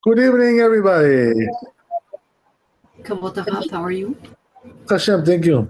Good evening, everybody. Kavod Arav, how are you? Hashem, thank you.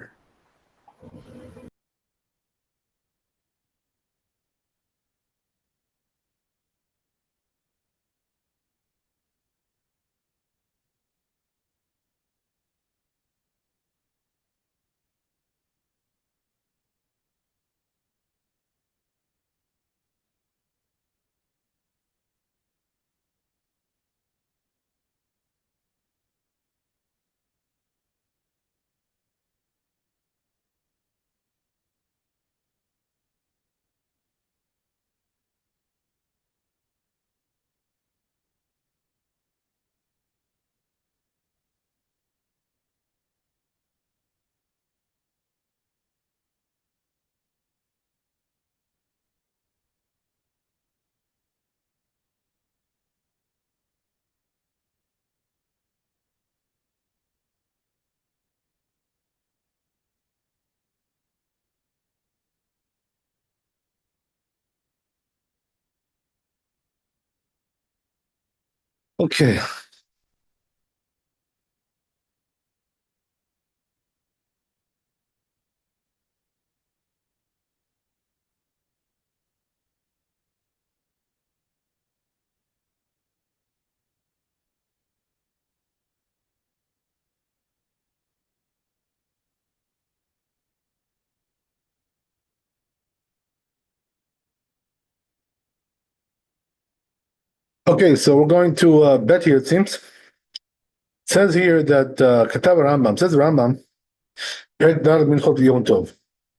Okay. Okay, so we're going to bet here, it seems. It says here that Katav Rambam, says the Rambam, Yom Tov.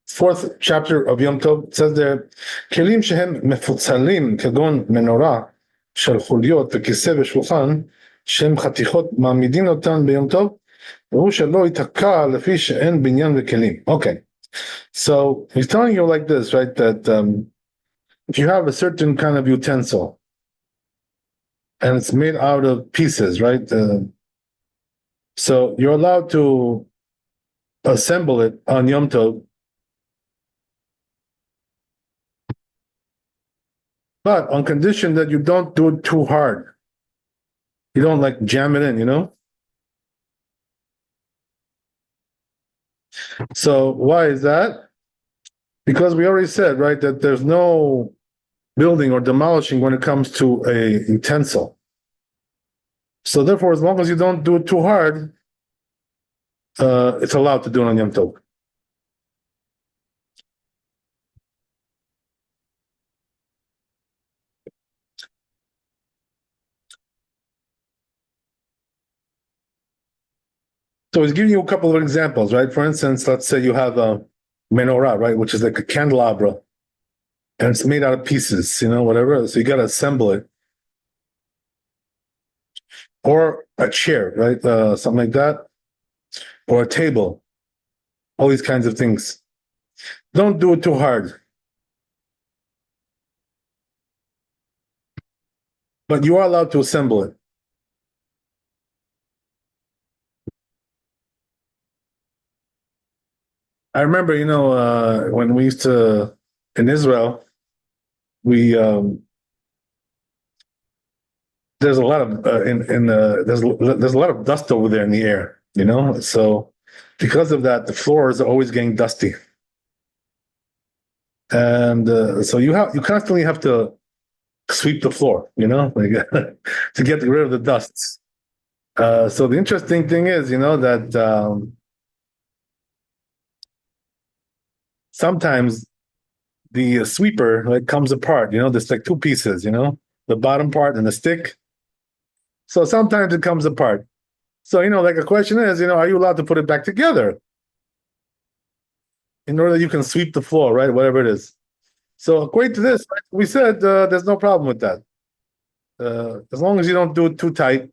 Fourth chapter of Yom Tov, it says there, Kelim shehem mefutzalim kagon menorah shel chuliot וכיסא ושולחן, שהם חתיכות מעמידין אותן ביום טוב, והוא שלא ייתקע לפי שאין בניין וכלים. Okay. So he's telling you like this, right? That if you have a certain kind of utensil and it's made out of pieces, right? So you're allowed to assemble it on Yom Tov, but on condition that you don't do it too hard. You don't like jam it in. So why is that? Because we already said, right, that there's no building or demolishing when it comes to a utensil. So therefore, as long as you don't do it too hard, it's allowed to do it on Yom Tov. So he's giving you a couple of examples, right? For instance, let's say you have a menorah, right, which is like a candelabra, and it's made out of pieces, whatever. So you got to assemble it. Or a chair, right? Something like that. Or a table. All these kinds of things. Don't do it too hard. But you are allowed to assemble it. I remember, when we used to, in Israel, we, there's a lot of, there's a lot of dust over there in the air, So because of that, the floors are always getting dusty. And so you constantly have to sweep the floor, like, to get rid of the dust. So the interesting thing is, that sometimes the sweeper like comes apart. There's like two pieces. The bottom part and the stick. So sometimes it comes apart. So like the question is, are you allowed to put it back together in order that you can sweep the floor, right? Whatever it is. So according to this, right, we said there's no problem with that. As long as you don't do it too tight,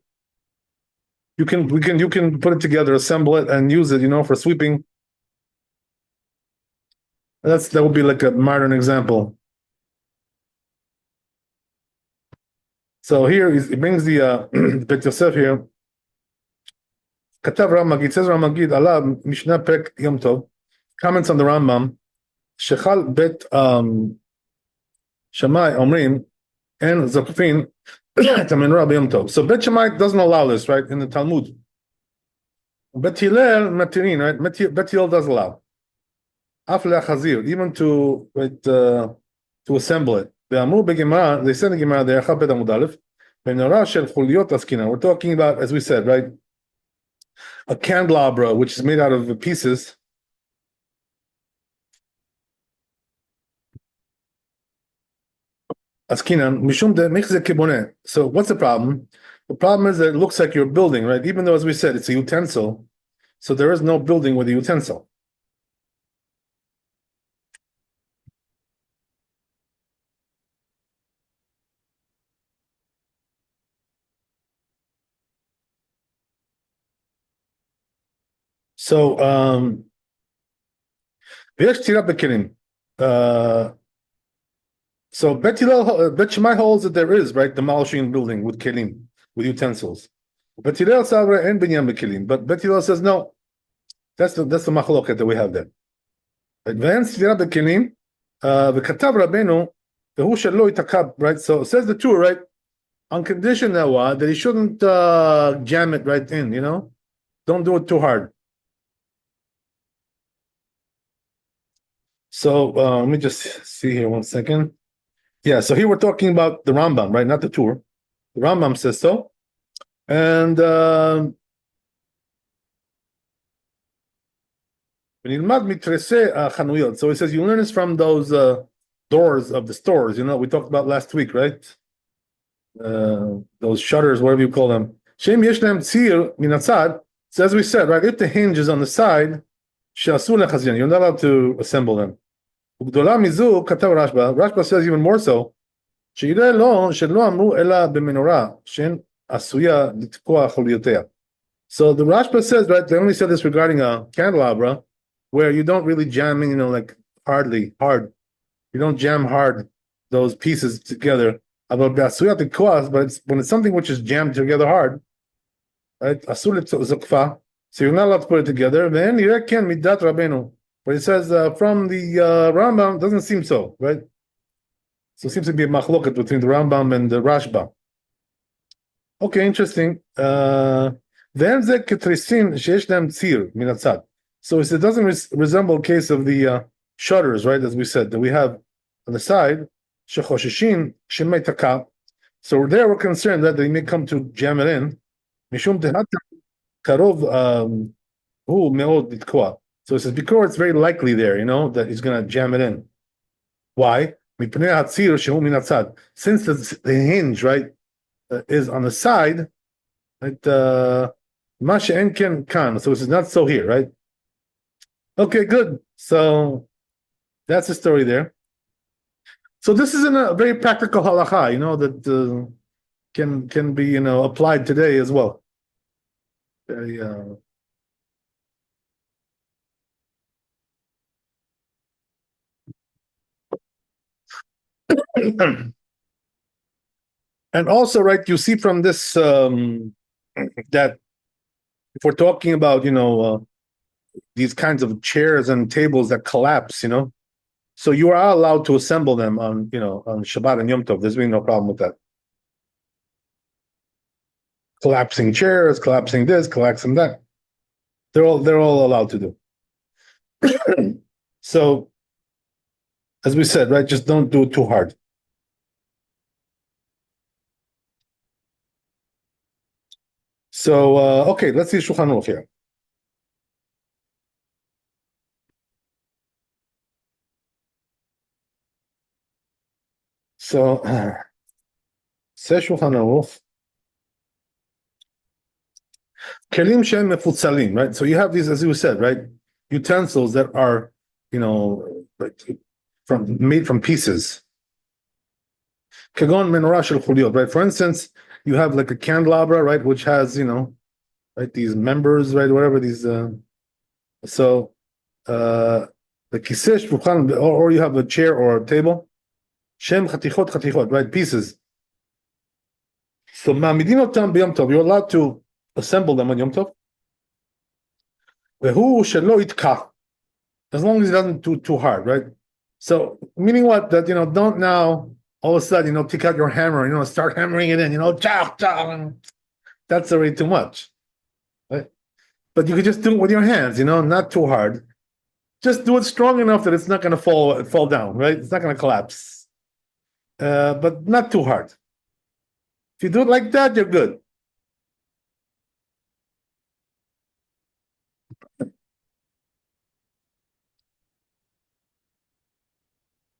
you can put it together, assemble it, and use it, for sweeping. That would be like a modern example. So here he brings the Bet Yosef here. כתב רמב"ם, it says רמב"ם עליו משנה פרק יום טוב, comments on the Rambam, שחל בית שמאי אומרים, אין זוקפין את המנורה ביום טוב. So Bet Shammai doesn't allow this, right, in the Talmud. Bet Hillel matirin, right? Bet Hillel does allow. Af le'achazir, even to assemble it. ואמרו בגמרא, they said in Gemara, דרך בית עמוד א', מנורה של חוליות עסקינן. We're talking about, as we said, right, a candelabra, which is made out of pieces. Askinan, mishum de michze kibone. So what's the problem? The problem is that it looks like you're building, right? Even though, as we said, it's a utensil. So there is no building with a utensil. So, so Bet Shammai holds that there is, right, demolishing a building with kelim, with utensils. Bet Hillel Savra and binyan bekelim. But Bet Hillel says no. That's the machloket that we have there. Advanced stira bekelim, v'katav Rabbeinu, v'hu shelo itakab, right? So it says the two, right? On condition that he shouldn't jam it right in, you know? Don't do it too hard. So let me just see here 1 second. Yeah, so here we're talking about the Rambam, right? Not the Tur. The Rambam says so. And so he says you learn this from those doors of the stores, you know, we talked about last week, right? Those shutters, whatever you call them. So as we said, right, if the hinge is on the side, you're not allowed to assemble them. Rashba says even more so. So the Rashba says, right, they only said this regarding a candelabra, where you don't really jam in, you know, like hard. You don't jam hard those pieces together. But it's when it's something which is jammed together hard, right? So you're not allowed to put it together. Then midat Rabbeinu. But it says from the Rambam, doesn't seem so, right? So it seems to be a machloket between the Rambam and the Rashba. Okay, interesting. So it doesn't resemble a case of the shutters, right? As we said, that we have on the side. So there we're concerned that they may come to jam it in. So it says because it's very likely there, you know, that he's going to jam it in. Why? Since the hinge, right, is on the side, right? So it's not so here, right? Okay, good. So that's the story there. So this is a very practical halacha, you know, that can be, you know, applied today as well. Very, and also, right, you see from this that if we're talking about, you know, these kinds of chairs and tables that collapse, you know, so you are allowed to assemble them on, you know, on Shabbat and Yom Tov. There's really no problem with that. Collapsing chairs, collapsing this, collapsing that. They're all allowed to do. So, as we said, right, just don't do it too hard. So, okay, let's see Shulchan Aruch here. So, says Shulchan Aruch, kelim shem mefutzalim, right? So you have these, as you said, right, utensils that are, you know, like made from pieces. Kagon menorah shel chuliot, right? For instance, you have like a candelabra, right, which has, you know, right, these members, right, whatever these. So the kiseh shulchan, or you have a chair or a table. Shem chatichot, right, pieces. So ma'amidin otam b'yom tov, you're allowed to assemble them on Yom Tov. Vehu shelo itka, as long as it doesn't do too hard, right? So meaning what? That, you know, don't now all of a sudden, take out your hammer, start hammering it in, chow, chow. That's already too much. Right? But you could just do it with your hands, not too hard. Just do it strong enough that it's not going to fall down, right? It's not going to collapse. But not too hard. If you do it like that, you're good.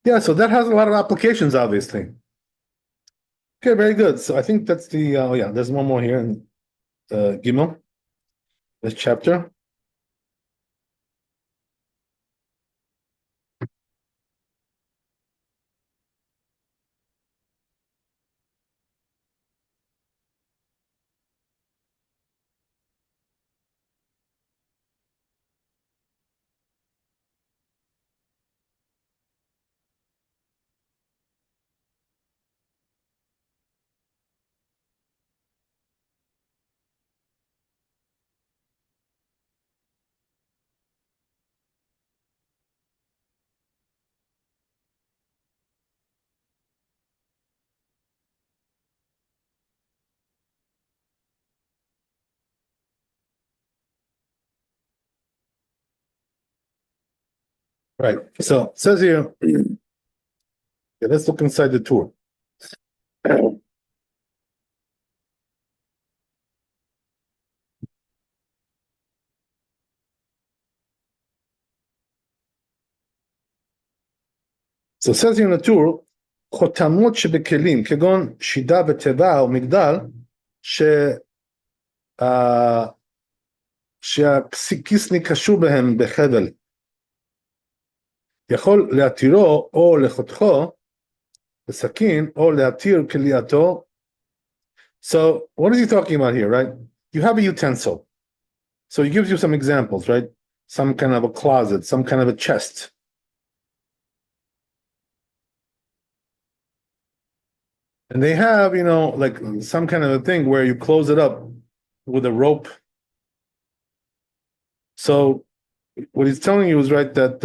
Yeah, so that has a lot of applications, obviously. Okay, very good. So I think that's the, there's one more here in Gimel, this chapter. Right. So it says here, let's look inside the tour. So it says here in the tour, חותמות שבכלים, כגון שידה ותיבה או מגדל, שהפסיקיסני קשור בהם בחבל. יכול להתירו או לחותכו בסכין, או להתיר כליאתו. So what is he talking about here, right? You have a utensil. So he gives you some examples, right? Some kind of a closet, some kind of a chest. And they have, like some kind of a thing where you close it up with a rope. So what he's telling you is right that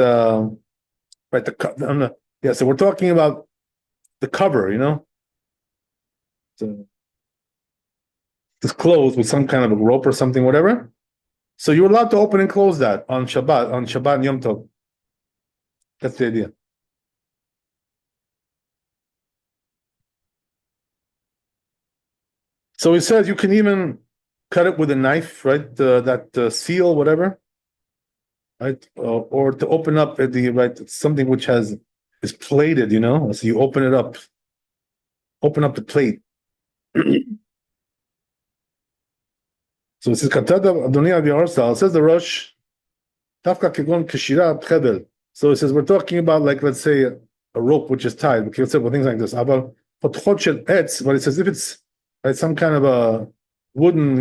so we're talking about the cover, so this closed with some kind of a rope or something, whatever. So you're allowed to open and close that on Shabbat and Yom Tov. That's the idea. So he says you can even cut it with a knife, right? That seal, whatever, right? Or to open up something which is plated, So you open it up, open up the plate. So it says Katada Adoni Avi Arsal. Says the Rosh. Tafka kegon keshira chedel. So it says we're talking about let's say a rope which is tied. We can say things like this. But it says if it's some kind of a wooden,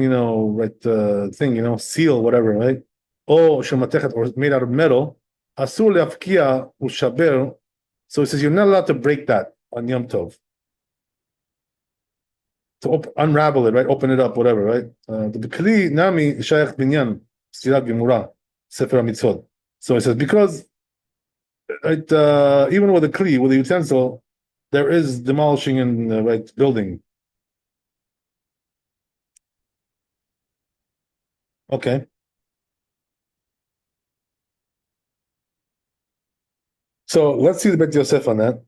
thing, seal, whatever, right? Or made out of metal. Asur leafkia ushaber. So it says you're not allowed to break that on Yom Tov. To unravel it, right? Open it up, whatever, right? The Kli Nami Shaykh Binyan Sirag Gemura Sefer HaMitzvot. So it says because even with a Kli, with a utensil, there is demolishing in the building. Okay. So let's see the Bet Yosef on that.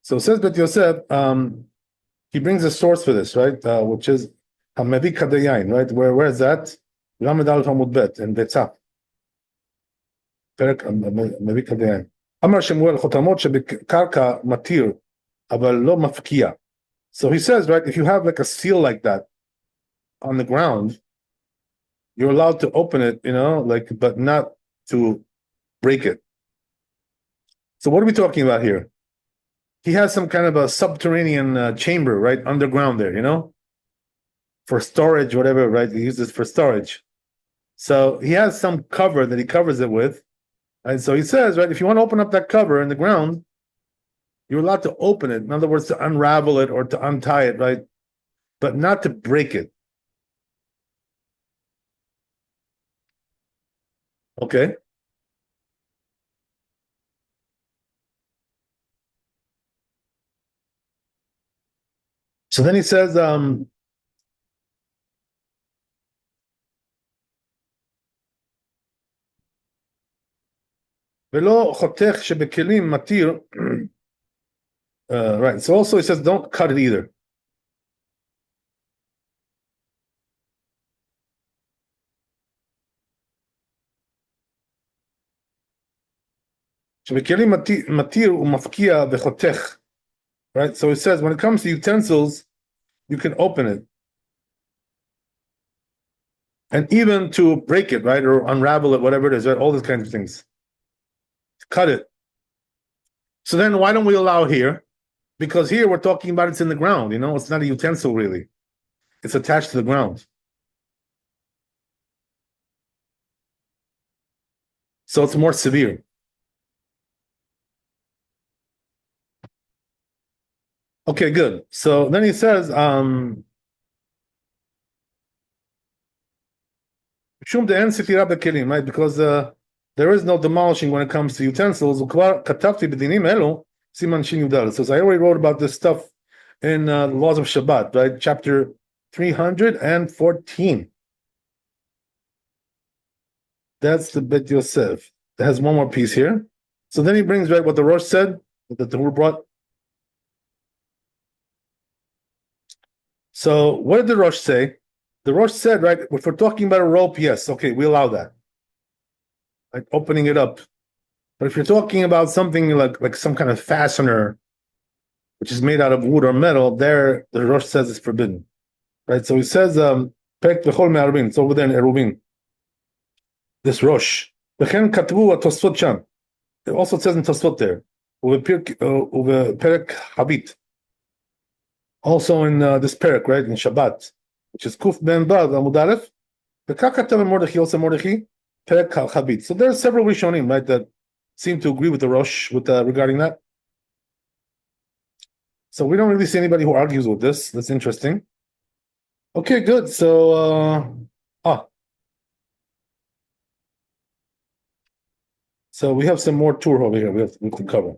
So it says Bet Yosef, he brings a source for this, right? Which is Hamevi Kadayain, right? Where is that? Lamed Aleph Amud Bet in Betzah. פרק מביא כדיין. אמר שמואל חותמות שבקרקע מתיר, אבל לא מפקיע. So he says, right, if you have a seal like that on the ground, you're allowed to open it, but not to break it. So what are we talking about here? He has some kind of a subterranean chamber, right, underground there, for storage, whatever, right? He uses it for storage. So he has some cover that he covers it with. And so he says, right, if you want to open up that cover in the ground, you're allowed to open it. In other words, to unravel it or to untie it, right? but not to break it. Okay. So then he says, "Velo chotech shebekelim matir." Right. So also he says, don't cut it either. Shebekelim matir umafkia vechotech. Right. So he says, when it comes to utensils, you can open it. And even to break it, right, or unravel it, whatever it is, right, all these kinds of things. Cut it. So then why don't we allow here? Because here we're talking about it's in the ground, it's not a utensil really. It's attached to the ground. So it's more severe. Okay, good. So then he says, right? Because there is no demolishing when it comes to utensils. So I already wrote about this stuff in the laws of Shabbat, right? Chapter 314. That's the Bet Yosef. It has one more piece here. So then he brings right what the Rosh said, that the Hur brought. So what did the Rosh say? The Rosh said, right, if we're talking about a rope, yes, okay, we allow that. Like opening it up. But if you're talking about something like some kind of fastener, which is made out of wood or metal, there the Rosh says it's forbidden. Right? So he says, Pek v'chol me'arubin, it's over there in Eruvin. This Rosh. V'chen katvu atosfot sham. It also says in Tosfot there. Perek Habit. Also in this perek, right, in Shabbat, which is Kuf Ben Bad Amud Aleph. V'kakatam Mordechai, also Mordechai, Perek Habit. So there are several Rishonim, right, that seem to agree with the Rosh regarding that. So we don't really see anybody who argues with this. That's interesting. Okay, good. So so we have some more tour over here we have to cover.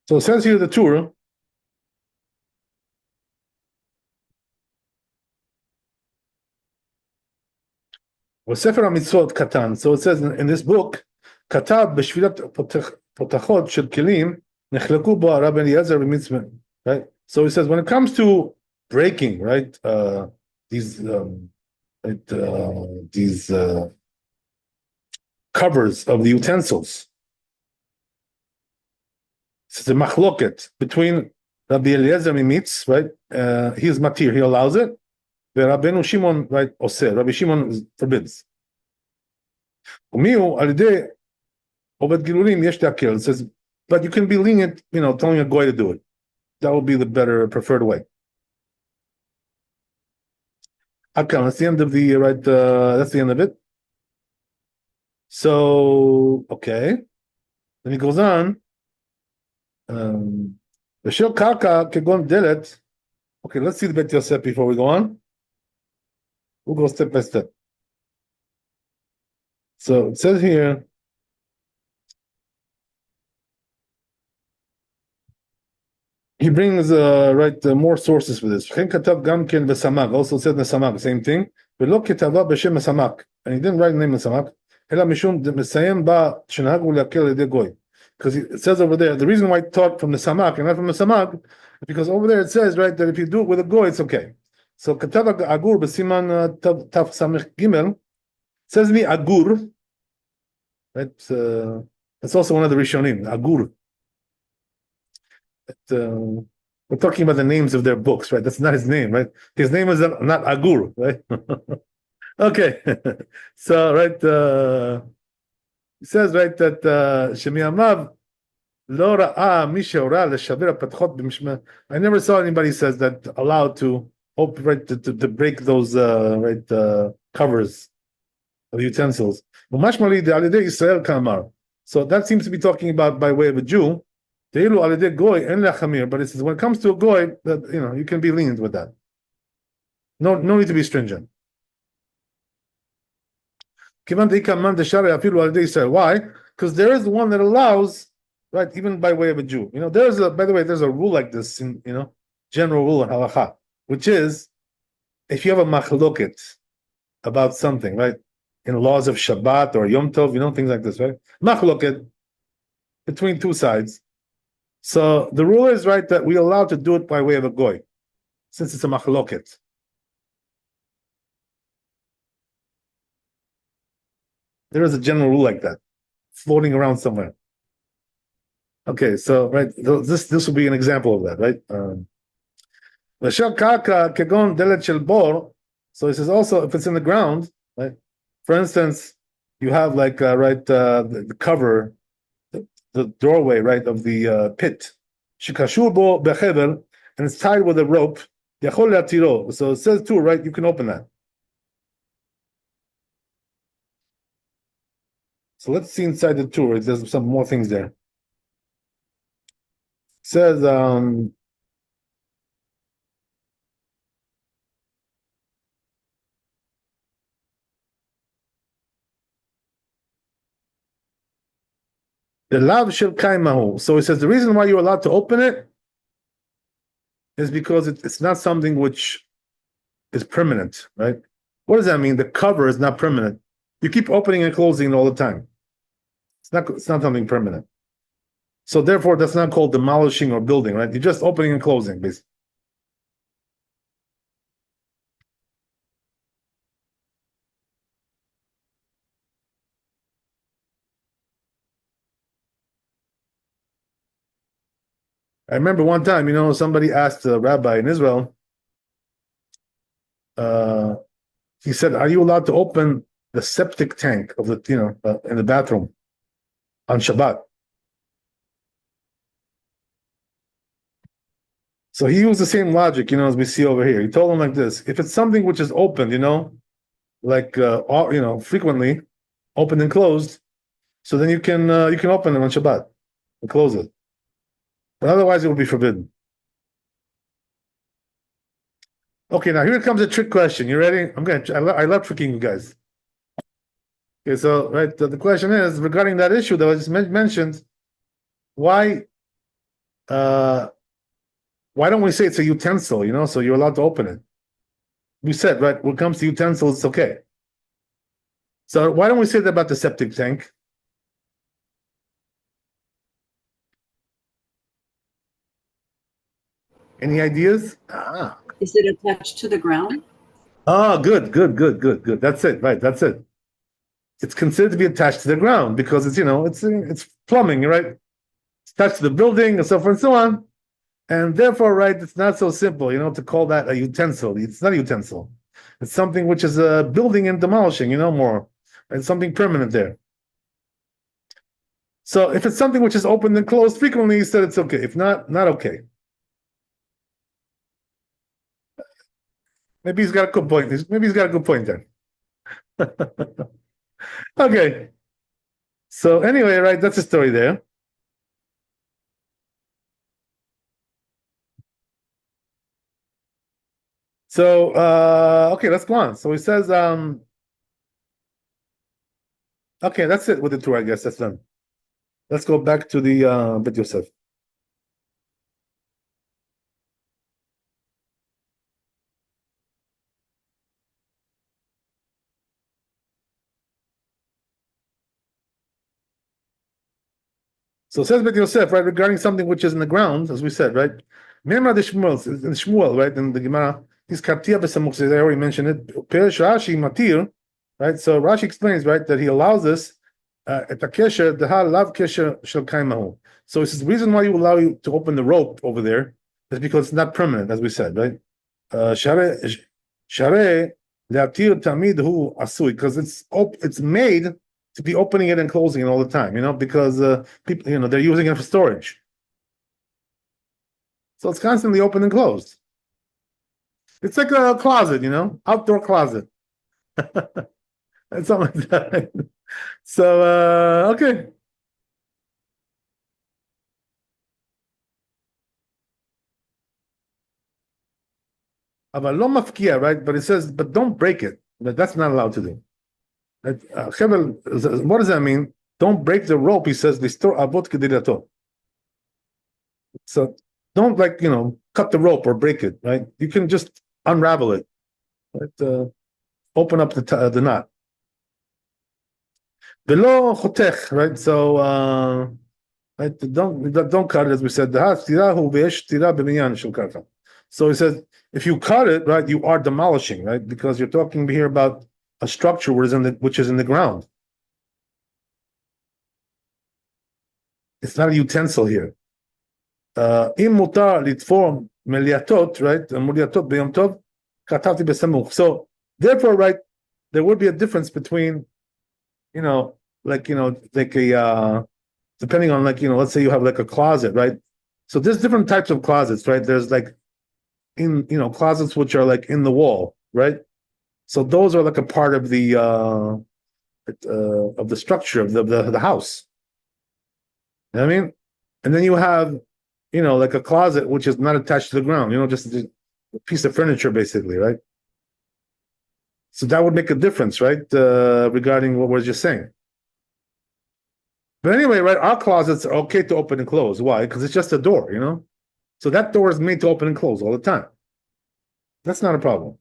So it says here the tour. Sefer HaMitzvot Katan. So it says in this book, Katab b'shvilat potachot shel kelim nechleku bo Rabbi Eliezer b'mitzvah. Right. So it says when it comes to breaking, right, these covers of the utensils. It's a machloket between Rabbi Eliezer Mimitz, right? He's matir, he allows it. Rabbeinu Shimon, right, oseh. Rabbi Shimon forbids. Umiu alidei obed gilulim yesh takel. It says, but you can be lenient, telling a goy to do it. That would be the better, preferred way. Okay, that's the end of the right. That's the end of it. So okay, then he goes on. V'shel karka kegon delet. Okay, let's see the Bet Yosef before we go on. We'll go step by step. So it says here, he brings more sources for this. Also says in the Samag, same thing. And he didn't write the name of Samak. Because it says over there, the reason why I taught from the Samak and not from the Samag, because over there it says, right, that if you do it with a goy, it's okay. So Katav Agur b'siman Taf Samech Gimel says me Agur. Right, that's also one of the Rishonim, Agur. We're talking about the names of their books, right? That's not his name, right? His name is not Agur, right? Okay, so right, it says right that Shemiamav lo ra'a mi she'ora leshaver hapatchot b'mishmeh. I never saw anybody says that allowed to break those covers of utensils. Umashmali de alidei Israel kamar. So that seems to be talking about by way of a Jew. Deilu alidei goy en lechamir. But it says when it comes to a goy, that you can be lenient with that. No need to be stringent. Why? Because there is one that allows, right, even by way of a Jew. There's by the way, there's a rule like this in, general rule in halacha, which is if you have a machloket about something, right, in laws of Shabbat or Yom Tov, things like this, right? Machloket between two sides. So the rule is, right, that we allow to do it by way of a goy, since it's a machloket. There is a general rule like that, floating around somewhere. Okay, so right, this will be an example of that, right? So it says also if it's in the ground, right? For instance, you have like the cover, the doorway, right, of the pit, and it's tied with a rope. So it says too, right? You can open that. So let's see inside the tour. There's some more things there. It says the lav shel kaimahu. So it says the reason why you're allowed to open it is because it's not something which is permanent, right? What does that mean? The cover is not permanent. You keep opening and closing it all the time. It's not something permanent. So therefore, that's not called demolishing or building, right? You're just opening and closing, basically. I remember one time, somebody asked a rabbi in Israel, he said, "Are you allowed to open the septic tank of the, in the bathroom on Shabbat?" So he used the same logic, as we see over here. He told him like this: if it's something which is opened, like frequently opened and closed, so then you can open it on Shabbat and close it. But otherwise, it will be forbidden. Okay, now here comes a trick question. You ready? I love tricking you guys. Okay, so right, the question is regarding that issue that I just mentioned. Why don't we say it's a utensil? So you're allowed to open it. We said, right, when it comes to utensils, it's okay. So why don't we say that about the septic tank? Any ideas? Is it attached to the ground? Good. That's it, right? That's it. It's considered to be attached to the ground because it's plumbing, right? It's attached to the building and so forth and so on. And therefore, right, it's not so simple, to call that a utensil. It's not a utensil. It's something which is building and demolishing, more. It's something permanent there. So if it's something which is opened and closed frequently, he said it's okay. If not, not okay. Maybe he's got a good point. Maybe he's got a good point there. Okay. So anyway, right, that's the story there. So okay, let's go on. So he says, okay, that's it with the tour, I guess. That's done. Let's go back to the Bet Yosef. So says Bet Yosef, right, regarding something which is in the ground, as we said, right? Memra de Shmuel, right, in the Gemara, is Kartia Besamuk, I already mentioned it. Perish Rashi Matir, right? So Rashi explains, right, that he allows this at a kesher, the ha lav kesher shel kaimahu. So it's the reason why you allow you to open the rope over there is because it's not permanent, as we said, right? Share le'atir tamid hu asui, because it's made to be opening it and closing it all the time, because people, they're using it for storage. So it's constantly open and closed. It's like a closet, outdoor closet. Something like that. So, okay. אבל לא מפקיע, right? But it says, but don't break it. But that's not allowed to do. Right? What does that mean? Don't break the rope, he says, listor avot kedilato. So don't cut the rope or break it, right? You can just unravel it, right? Open up the knot. Velo chotech, right? So, right? Don't cut it, as we said. So he says, if you cut it, right, you are demolishing, right? Because you're talking here about a structure which is in the ground. It's not a utensil here. Im mutar litfor meliatot, right? Meliatot b'yom tov, katavti b'samuch. So therefore, right, there would be a difference between, like a depending on let's say you have like a closet, right? So there's different types of closets, right? There's like closets which are like in the wall, right? So those are like a part of the structure of the house. You know what I mean? And then you have, like a closet which is not attached to the ground, just a piece of furniture basically, right? So that would make a difference, right? Regarding what we're just saying. But anyway, right, our closets are okay to open and close. Why? Because it's just a door, So that door is made to open and close all the time. That's not a problem.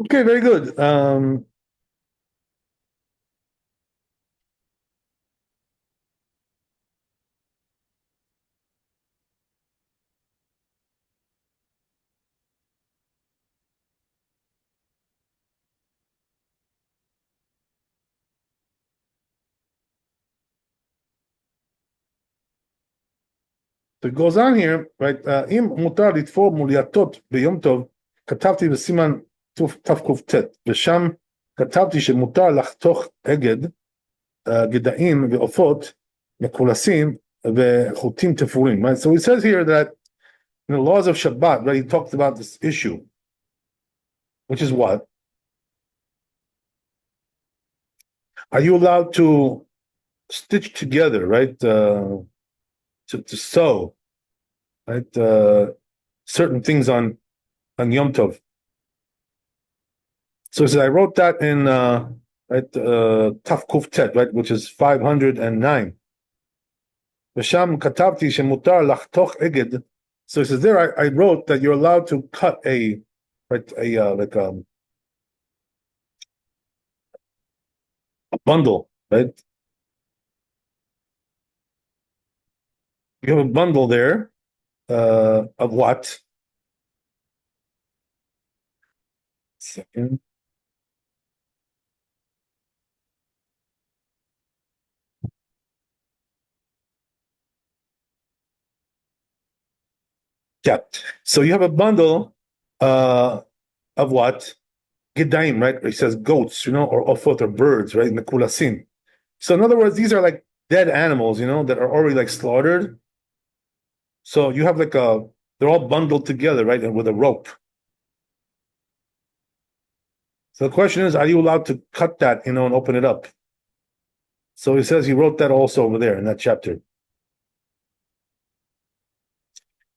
Okay, very good. So it goes on here, right? אם מותר לתפור מולייתות ביום טוב, כתבתי בסימן תק"ט, ושם כתבתי שמותר לחתוך אגד, גדיים ועופות מקולסים וחוטים תפורים, right? So he says here that in the laws of Shabbat, right, he talked about this issue, which is what? Are you allowed to stitch together, right? To sew, right? Certain things on Yom Tov. So he said, I wrote that in Taf Kuf Tet, right, which is 509. V'sham katabti shemutar lachtoch eged. So he says there, I wrote that you're allowed to cut a bundle, right? You have a bundle there of what? Second. Yeah. So you have a bundle of what? Gedaim, right? It says goats, or ofot, or birds, right? Mekulasim. So in other words, these are like dead animals, that are already like slaughtered. So you have they're all bundled together, right? And with a rope. So the question is, are you allowed to cut that, and open it up? So he says he wrote that also over there in that chapter.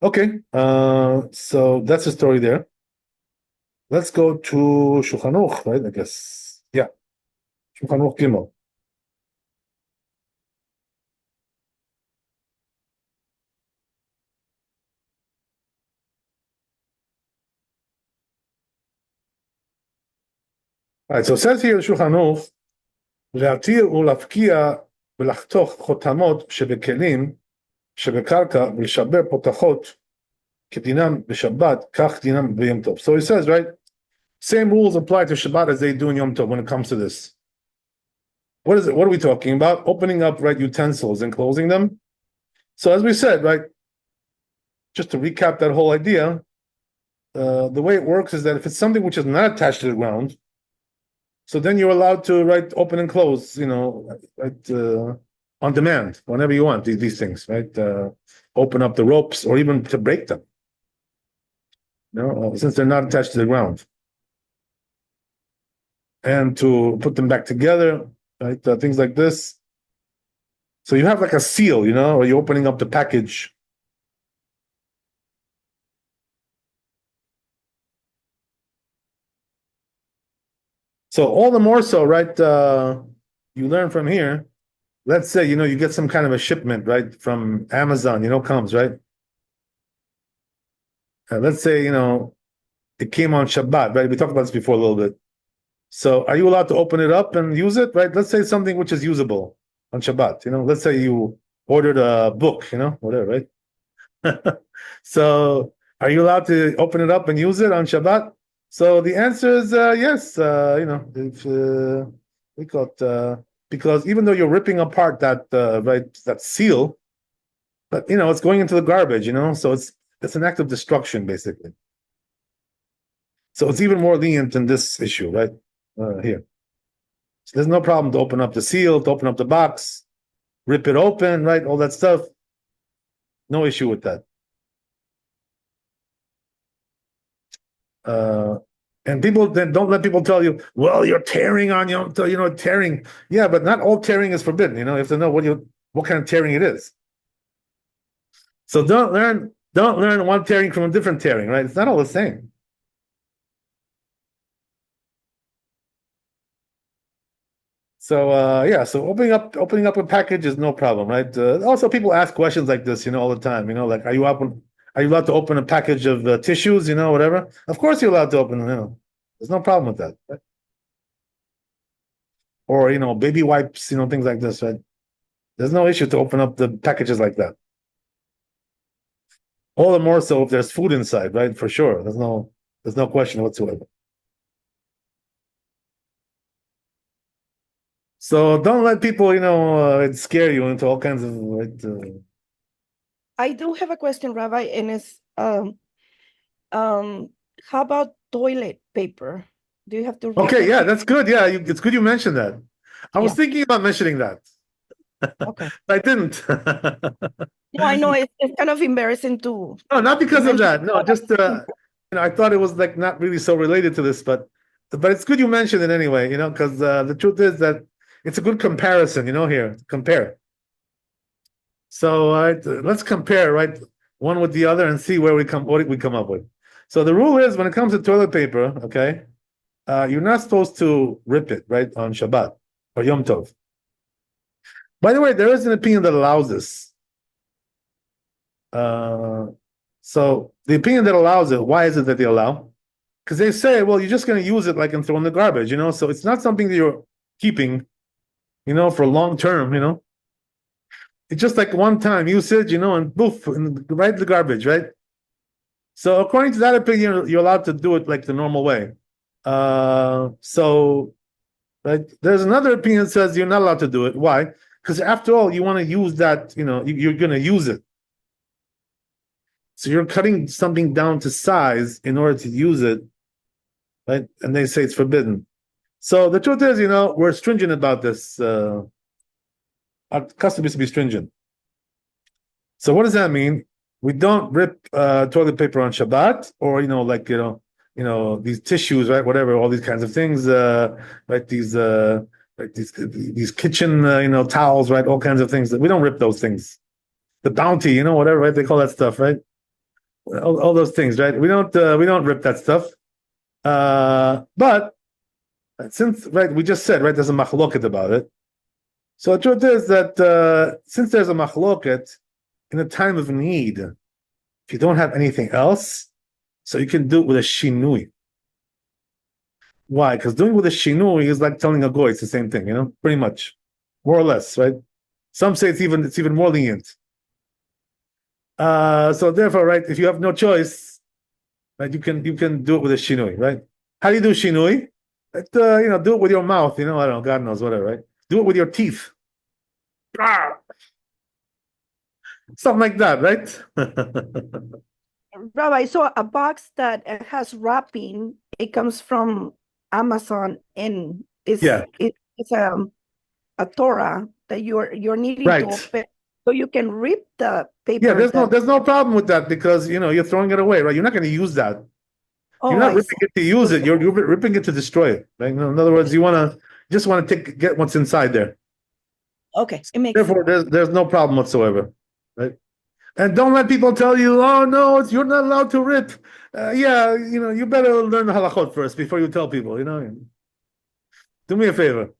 Okay, so that's the story there. Let's go to Shulchan Aruch, right? I guess. Yeah. Shulchan Aruch Gimel. All right, so it says here Shulchan Aruch, להתיר ולהפקיע ולחתוך חותמות שבכלים שבקרקע ולשבר פותחות כדינם בשבת, כך דינם ביום טוב. So he says, right, same rules apply to Shabbat as they do in Yom Tov when it comes to this. What is it? What are we talking about? Opening up, right, utensils and closing them. So as we said, right, just to recap that whole idea, the way it works is that if it's something which is not attached to the ground, so then you're allowed to, right, open and close, right, on demand, whenever you want, these things, right? open up the ropes or even to break them. Since they're not attached to the ground. And to put them back together, right? Things like this. So you have like a seal, or you're opening up the package. So all the more so, right? You learn from here. Let's say, you get some kind of a shipment, right? From Amazon, comes, right? Let's say, it came on Shabbat, right? We talked about this before a little bit. So are you allowed to open it up and use it, right? Let's say something which is usable on Shabbat, let's say you ordered a book, whatever, right? So are you allowed to open it up and use it on Shabbat? So the answer is yes, if we call it, because even though you're ripping apart that that seal, but it's going into the garbage, so it's an act of destruction, basically. So it's even more lenient in this issue, right? Here. So there's no problem to open up the seal, to open up the box, rip it open, right? All that stuff. No issue with that. And people then don't let people tell you, well, you're tearing on tearing. Yeah, but not all tearing is forbidden. You have to know what kind of tearing it is. So don't learn one tearing from a different tearing, right? It's not all the same. So so opening up a package is no problem, right? Also, people ask questions like this, all the time. Like, are you allowed to open a package of tissues, whatever? Of course, you're allowed to open them. There's no problem with that, right? Or baby wipes, things like this, right? There's no issue to open up the packages like that. All the more so if there's food inside, right? For sure, there's no question whatsoever. So don't let people, scare you into all kinds of. Right, I do have a question, Rabbi, and it's how about toilet paper? Do you have to? Okay, yeah, that's good. Yeah, it's good you mentioned that. I was thinking about mentioning that. Okay. I didn't. No, I know it's kind of embarrassing to. No, not because of that. No, just I thought it was like not really so related to this, but it's good you mentioned it anyway. Because the truth is that it's a good comparison. Here compare. So let's compare, right, one with the other and see what we come up with. So the rule is when it comes to toilet paper, okay, you're not supposed to rip it, right, on Shabbat or Yom Tov. By the way, there is an opinion that allows this. So the opinion that allows it, why is it that they allow? Because they say, well, you're just going to use it like and throw in the garbage, so it's not something that you're keeping, for long term, It's just like one-time usage, and poof, right in the garbage, right? So according to that opinion, you're allowed to do it like the normal way. So right, there's another opinion that says you're not allowed to do it. Why? Because after all, you want to use that, you're going to use it. So you're cutting something down to size in order to use it, right? And they say it's forbidden. So the truth is, we're stringent about this. Our custom is to be stringent. So what does that mean? We don't rip toilet paper on Shabbat, or like these tissues, right? Whatever, all these kinds of things, right? These kitchen, towels, right? All kinds of things. We don't rip those things. The Bounty, whatever, right? They call that stuff, right? All those things, right? We don't rip that stuff. But since, right, we just said, right, there's a machloket about it. So the truth is that since there's a machloket, in a time of need, if you don't have anything else, so you can do it with a shinui. Why? Because doing it with a shinui is like telling a goy it's the same thing, pretty much, more or less, right? Some say it's even more lenient. So therefore, right, if you have no choice, right, you can do it with a shinui, right? How do you do shinui? Do it with your mouth, I don't know, God knows, whatever, right? Do it with your teeth. Something like that, right? Rabbi, so a box that has wrapping, it comes from Amazon, and it's a Torah that you're needing to open. So you can rip the paper. Yeah, there's no problem with that because you're throwing it away, right? You're not going to use that. You're not I ripping it to use it. You're ripping it to destroy it. Right? In other words, you just want to get what's inside there. Okay, it makes Therefore, there's no problem whatsoever, right? And don't let people tell you, oh no, you're not allowed to rip. Yeah, you better learn the halachot first before you tell people. Do me a favor.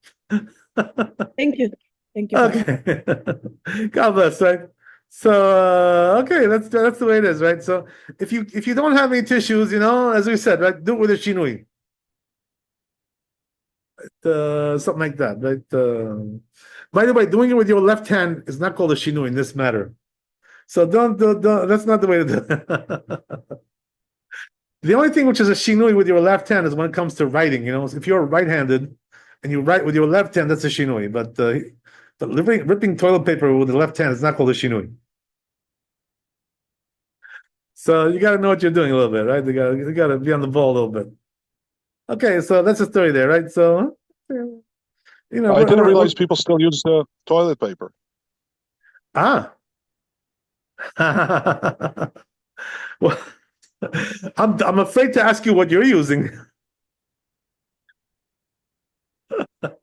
Thank you. Okay. God bless, right? So okay, that's the way it is, right? So if you don't have any tissues, as we said, right, do it with a shinui. Something like that, right? By the way, doing it with your left hand is not called a shinui in this matter. So don't that's not the way to do it. The only thing which is a shinui with your left hand is when it comes to writing. If you're right-handed and you write with your left hand, that's a shinui. But ripping toilet paper with the left hand is not called a shinui. So you got to know what you're doing a little bit, right? You got to be on the ball a little bit. Okay, so that's the story there, right? So I didn't realize people still use toilet paper. Well, I'm afraid to ask you what you're using.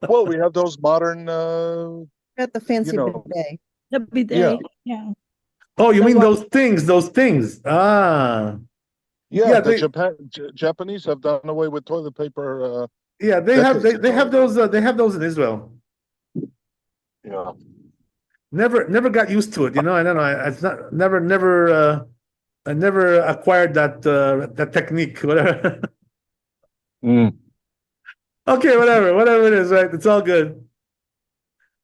Well, we have those modern. Got the fancy bidet. The bidet. Yeah. Oh, you mean those things? Those things. Yeah, the Japanese have done away with toilet paper. Yeah, they have those. They have those in Israel. Yeah. Never got used to it. I don't know. It's not never. I never acquired that technique. Whatever. Okay, whatever it is, right? It's all good.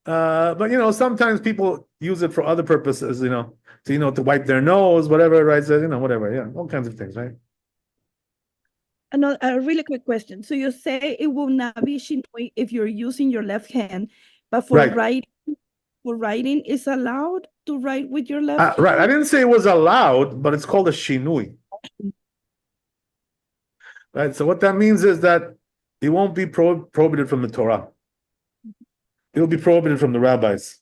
But sometimes people use it for other purposes. To wipe their nose, whatever, right? So, whatever, yeah, all kinds of things, right? A really quick question. So you say it will not be shinui if you're using your left hand, but for writing, it's allowed to write with your left hand? Right. I didn't say it was allowed, but it's called a shinui. Right. So what that means is that it won't be prohibited from the Torah. It will be prohibited from the rabbis.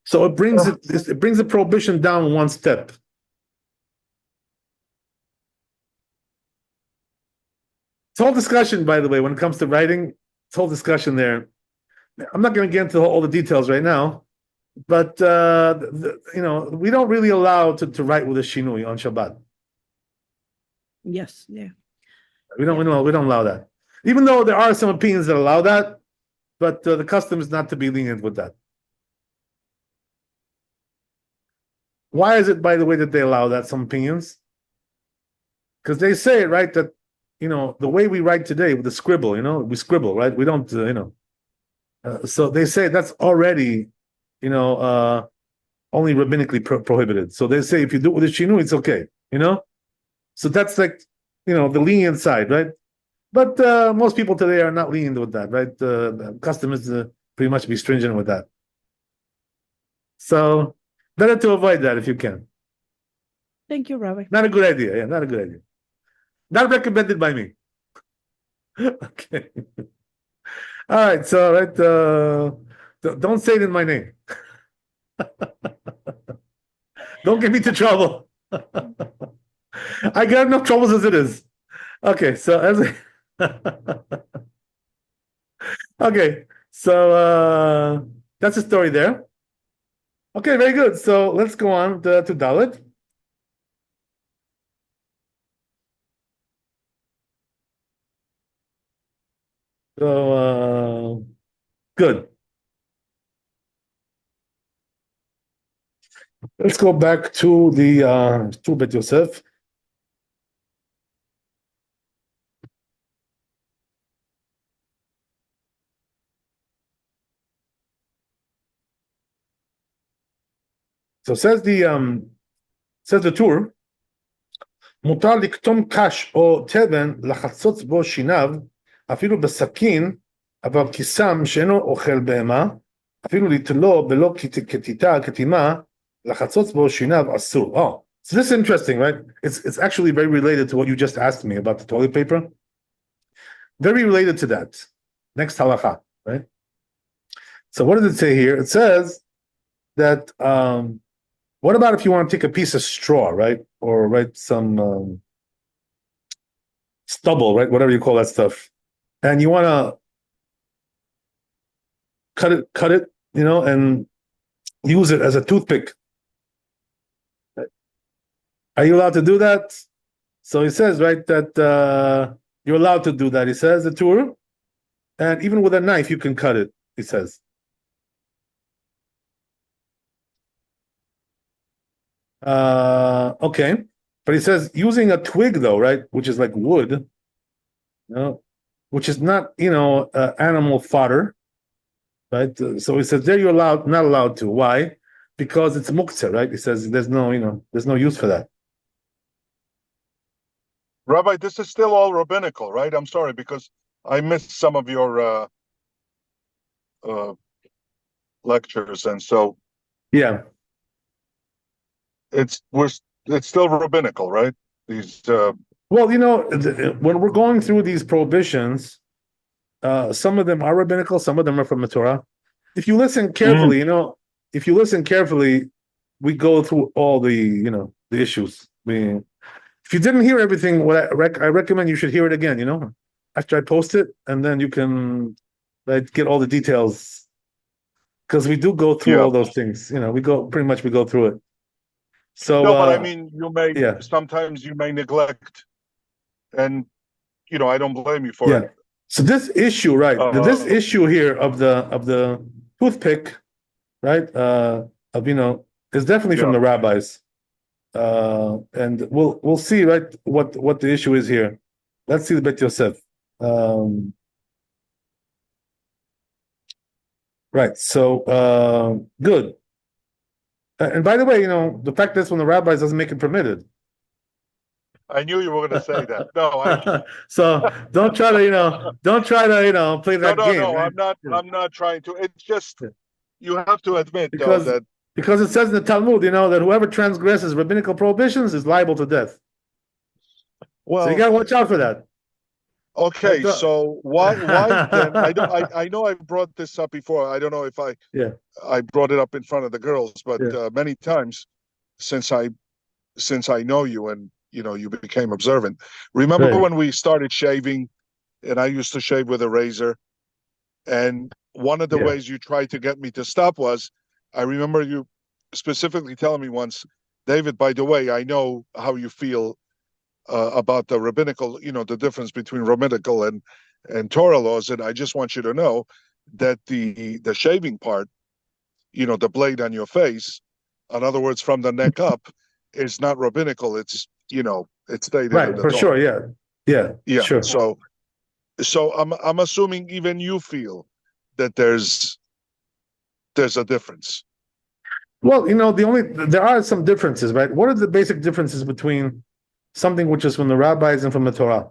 So it brings the prohibition down one step. It's whole discussion, by the way, when it comes to writing. It's whole discussion there. I'm not going to get into all the details right now, but we don't really allow to write with a shinui on Shabbat. Yes, yeah. We don't allow that. Even though there are some opinions that allow that, but the custom is not to be lenient with that. Why is it, by the way, that they allow that, some opinions? Because they say, right, that, the way we write today with the scribble, we scribble, right? We don't, so they say that's already, only rabbinically prohibited. So they say if you do it with a shinui, it's okay, So that's like, the lenient side, right? But most people today are not lenient with that, right? The custom is to pretty much be stringent with that. So better to avoid that if you can. Thank you, Rabbi. Not a good idea. Yeah, not a good idea. Not recommended by me. Okay. All right. So, right. Don't say it in my name. Don't get me into trouble. I got enough troubles as it is. Okay. So okay. So that's the story there. Okay. Very good. So let's go on to Dalet. So good. Let's go back to the to Bet Yosef. So says the tour. מותר לקטום קש או תבן לחצוץ בו שיניו אפילו בסכין אבל כיסם שאינו אוכל בהמה אפילו לתלו בלא כתימה לחצוץ בו שיניו אסור. Oh, so this is interesting, right? It's actually very related to what you just asked me about the toilet paper. Very related to that. Next halacha, right? So what does it say here? It says that what about if you want to take a piece of straw, right, or some stubble, right, whatever you call that stuff, and you want to cut it, and use it as a toothpick. Are you allowed to do that? So he says, right, that you're allowed to do that. He says the Torah, and even with a knife you can cut it. He says. Okay, but he says using a twig though, right, which is like wood, which is not, animal fodder, right? So he says there you're not allowed to. Why? Because it's muktzeh, right? He says there's no use for that. Rabbi, this is still all rabbinical, right? I'm sorry because I missed some of your lectures, and so yeah. It's still rabbinical, right? These well, when we're going through these prohibitions, some of them are rabbinical, some of them are from the Torah. If you listen carefully, we go through all the the issues. If you didn't hear everything, what I recommend you should hear it again. After I post it, and then you can get all the details, because we do go through all those things. We go through it. So no, but I mean, sometimes you may neglect, and I don't blame you for it. So this issue, right? This issue here of the toothpick, right? Is definitely from the rabbis, and we'll see, right, what the issue is here. Let's see the Bet Yosef. Right. So good. And by the way, the fact that it's from the rabbis doesn't make it permitted. I knew you were going to say that. No, so don't try to play that game. No, right? I'm not trying to. It's just you have to admit because it says in the Talmud, that whoever transgresses rabbinical prohibitions is liable to death. Well, so you got to watch out for that. Okay, so why then? I know I brought this up before. I don't know if I brought it up in front of the girls, but many times since I know you and you became observant. Remember when we started shaving, and I used to shave with a razor, and one of the ways you tried to get me to stop was, I remember you specifically telling me once, David, by the way, I know how you feel about the rabbinical, the difference between rabbinical and Torah laws, and I just want you to know that the shaving part, the blade on your face, in other words, from the neck up, is not rabbinical. It's it's stated right in the for Torah. Sure. Yeah. Sure. So I'm assuming even you feel that there's a difference. Well, there are some differences, right? What are the basic differences between something which is from the rabbis and from the Torah?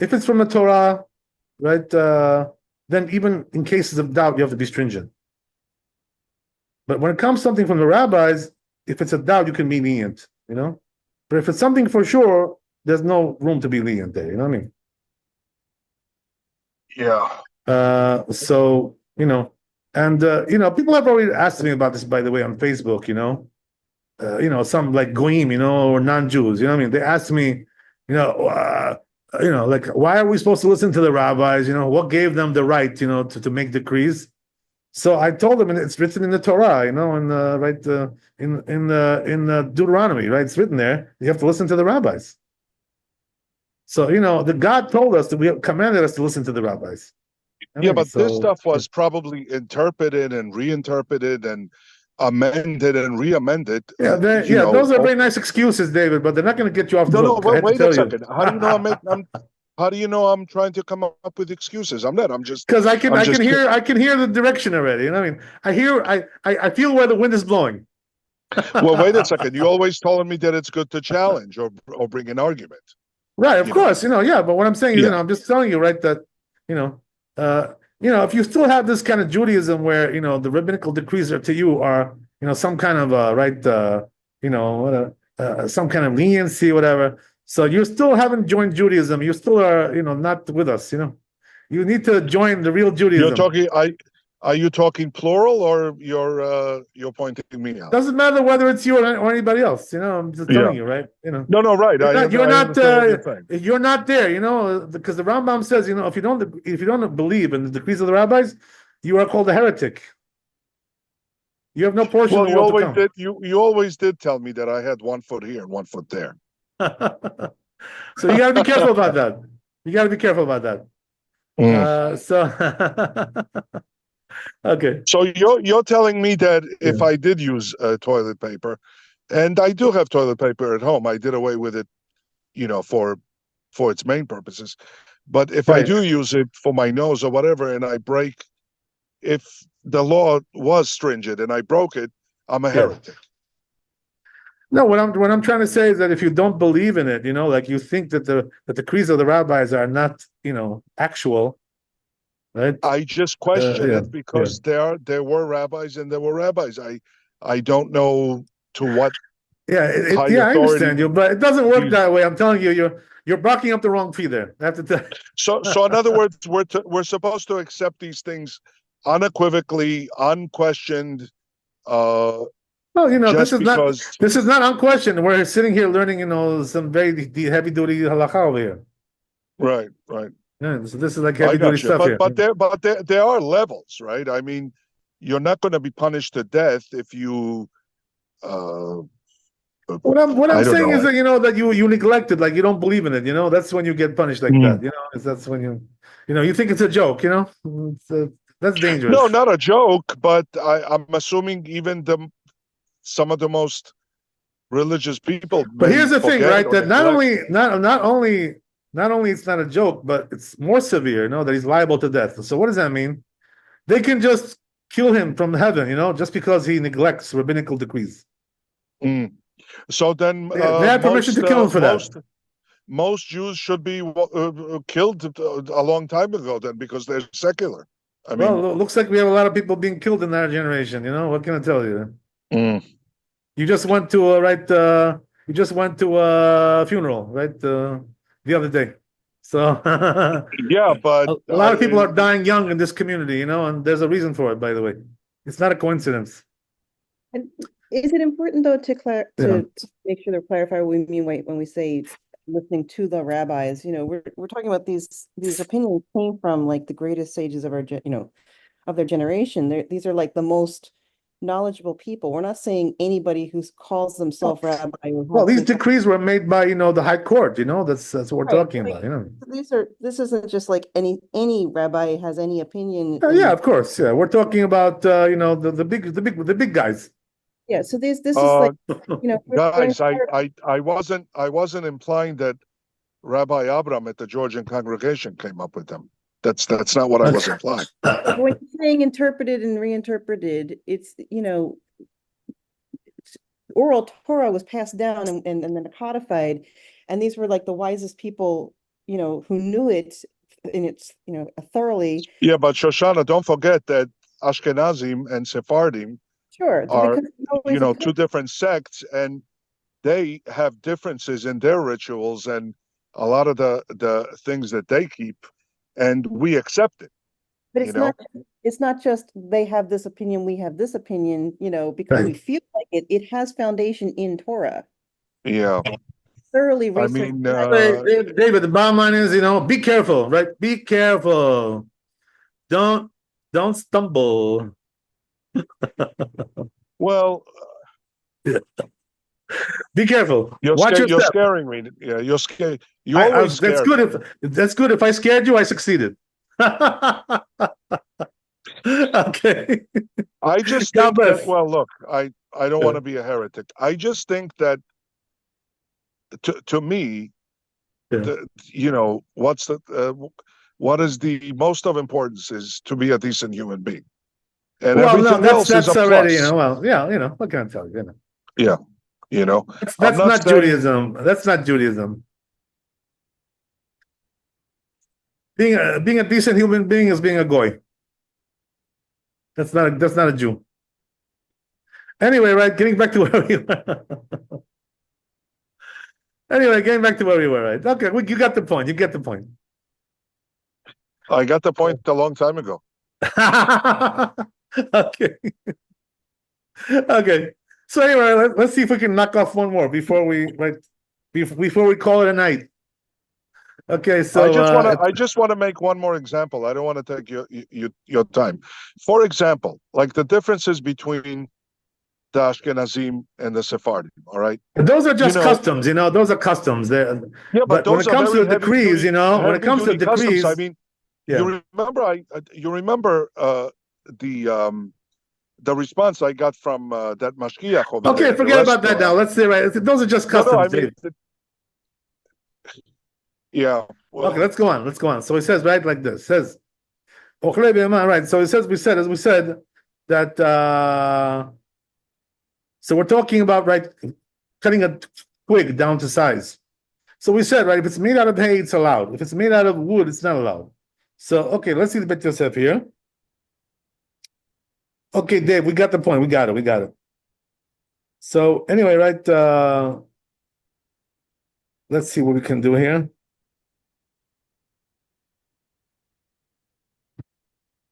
If it's from the Torah, right, then even in cases of doubt, you have to be stringent. But when it comes to something from the rabbis, if it's a doubt, you can be lenient, But if it's something for sure, there's no room to be lenient there, you know what I mean? Yeah. So, and, people have already asked me about this, by the way, on Facebook, some like goyim, or non-Jews, you know what I mean? They asked me, like, why are we supposed to listen to the rabbis? What gave them the right, to make decrees? So I told them, and it's written in the Torah, in Deuteronomy, right? It's written there. You have to listen to the rabbis. So the God told us that we commanded us to listen to the rabbis. But this stuff was probably interpreted and reinterpreted and amended and re-amended. Those are very nice excuses, David, but they're not going to get you off the hook. Wait a second. How do you know how do you know I'm trying to come up with excuses? I'm not. I'm just because I can hear the direction already. I mean, I feel where the wind is blowing. Well, wait a second. You always telling me that it's good to challenge or bring an argument. Right, of course, but what I'm saying is, I'm just telling you, right, that, if you still have this kind of Judaism where, the rabbinical decrees to you are, some kind of, some kind of leniency, whatever. So you still haven't joined Judaism. You still are, not with us, You need to join the real Judaism. You're talking, Are you talking plural or you're pointing me out? Doesn't matter whether it's you or anybody else. I'm just telling you, right? No, right. You're I not. understand what you're saying. You're not there. Because the Rambam says, if you don't believe in the decrees of the rabbis, you are called a heretic. You have no portion Well, in the world to come. you always did tell me that I had 1 foot here and 1 foot there. So you got to be careful about that. You got to be careful about that. Okay. So you're telling me that if I did use toilet paper, and I do have toilet paper at home, I did away with it, for its main purposes. But if I do use it for my nose or whatever, and I break, if the law was stringent and I broke it, I'm a heretic. No, what I'm trying to say is that if you don't believe in it, like you think that the decrees of the rabbis are not, actual, right? I just question it because there were rabbis and there were rabbis. I don't know to what. Yeah, I understand you, but it doesn't work that way. I'm telling you, you're barking up the wrong tree there. I have to tell you. So in other words, we're supposed to accept these things unequivocally, unquestioned. Well, this is not unquestioned. We're sitting here learning, some very heavy duty halakha over here. Right. Yeah, so this is like heavy duty stuff here. But there are levels, right? I mean, you're not going to be punished to death if you. What I'm saying is that that you neglected, like you don't believe in it. That's when you get punished like that. That's when you think it's a joke. That's dangerous. No, not a joke, but I'm assuming even some of the most religious people. But here's the thing, right? That not only it's not a joke, but it's more severe. That he's liable to death. So what does that mean? They can just kill him from heaven. Just because he neglects rabbinical decrees. So then they have permission to kill him for that. Most Jews should be killed a long time ago then because they're secular. I mean, well, it looks like we have a lot of people being killed in our generation. What can I tell you? You just went to a funeral, right? The other day. So yeah, but a lot of people are dying young in this community, and there's a reason for it, by the way. It's not a coincidence. And is it important though to make sure to clarify what we mean when we say listening to the rabbis? We're talking about these opinions came from like the greatest sages of our of their generation. These are like the most knowledgeable people. We're not saying anybody who calls themselves rabbi. Well, these decrees were made by the high court. That's what we're talking about. This isn't just like any rabbi has any opinion. Yeah, of course. Yeah, we're talking about the big guys. Yeah, so this is like guys. I wasn't implying that Rabbi Abram at the Georgian congregation came up with them. That's not what I was implying. When you're saying interpreted and reinterpreted, it's oral Torah was passed down and then codified, and these were like the wisest people, who knew it in its thoroughly. Yeah, but Shoshana, don't forget that Ashkenazim and Sephardim are two different sects, and they have differences in their rituals and a lot of the things that they keep, and we accept it. But it's not just they have this opinion, we have this opinion, because we feel like it. It has foundation in Torah. Yeah. Thoroughly researched. I mean, David, the bottom line is, be careful, right? Be careful. Don't stumble. Well, be careful. You're scaring me. Yeah, you're scared. You always that's good. That's good. If I scared you, I succeeded. Okay. I just think that, well, look, I don't want to be a heretic. I just think that to me, what is the most of importance is to be a decent human being. And everything else is a already, plus. What can I tell you? Yeah. That's not Judaism. That's not Judaism. Being a decent human being is being a goy. That's not a Jew. Anyway, right? Getting back to where we were. Anyway, getting back to where we were, right? Okay, you got the point. You get the point. I got the point a long time ago. Okay. Okay. So anyway, let's see if we can knock off one more before we call it a night. Okay, so I just want to make one more example. I don't want to take your time. For example, like the differences between the Ashkenazim and the Sephardim. All right, those are just customs, those are customs. Yeah, but when it comes to the decrees, when it comes to decrees, customs, I mean, you remember the response I got from that mashgiach over there. Okay, forget about that now. Let's say those are just customs. No, I mean, yeah. Well, okay, let's go on. So he says like this. It says, right. So it says we said that. So we're talking about cutting a twig down to size. So we said if it's made out of hay, it's allowed. If it's made out of wood, it's not allowed. So okay, let's see the Bet Yosef here. Okay, Dave, we got the point. We got it. So anyway, let's see what we can do here.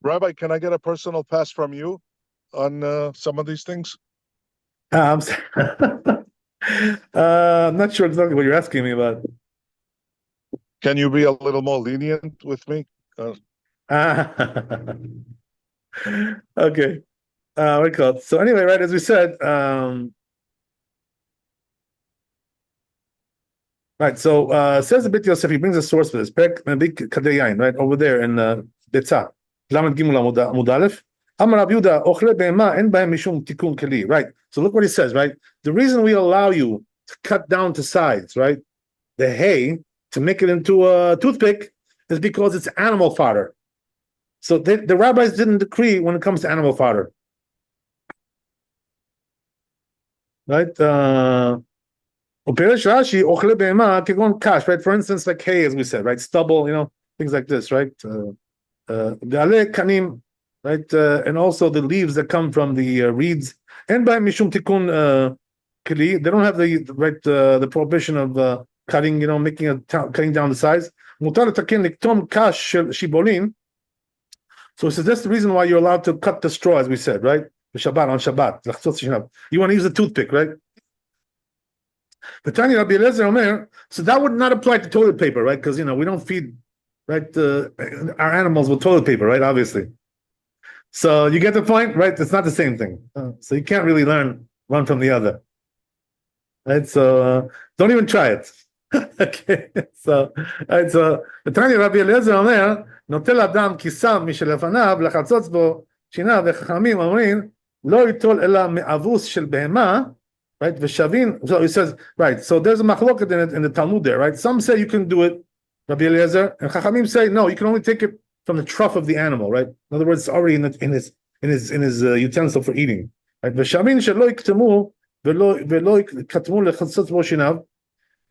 Rabbi, can I get a personal pass from you on some of these things? I'm not sure exactly what you're asking me about. Can you be a little more lenient with me? Okay. So anyway, as we said, says the Bet Yosef, he brings a source for this. Right over there in Betzah. Right. So look what he says, right? The reason we allow you to cut down to sides, right? The hay to make it into a toothpick is because it's animal fodder. So the rabbis didn't decree when it comes to animal fodder. Right? Right? For instance, like hay, as we said, right? Stubble, things like this, right? Right? And also the leaves that come from the reeds. And by Mishum Tikkun Kli, they don't have the prohibition of cutting, cutting down the size. So he says that's the reason why you're allowed to cut the straw, as we said, right? On Shabbat. You want to use a toothpick, right? But Tanya Rabbi Eliezer Omer, so that would not apply to toilet paper, right? Because we don't feed our animals with toilet paper, right? Obviously. So you get the point, right? It's not the same thing. So you can't really learn one from the other, right? So don't even try it. Okay. So Tanya Rabbi Eliezer Omer, נוטל אדם כיסם משלפניו לחצוץ בו שיניו וחכמים אומרים לא ייטול אלא מאבוס של בהמה, right? ושווין, so he says, right, so there's a machloket in the Talmud there, right? Some say you can do it, Rabbi Eliezer, and Chachamim say no, you can only take it from the trough of the animal, right? In other words, it's already in his utensil for eating, right? ושווין שלא יקטמו ולא יקטמו לחצוץ בו שיניו,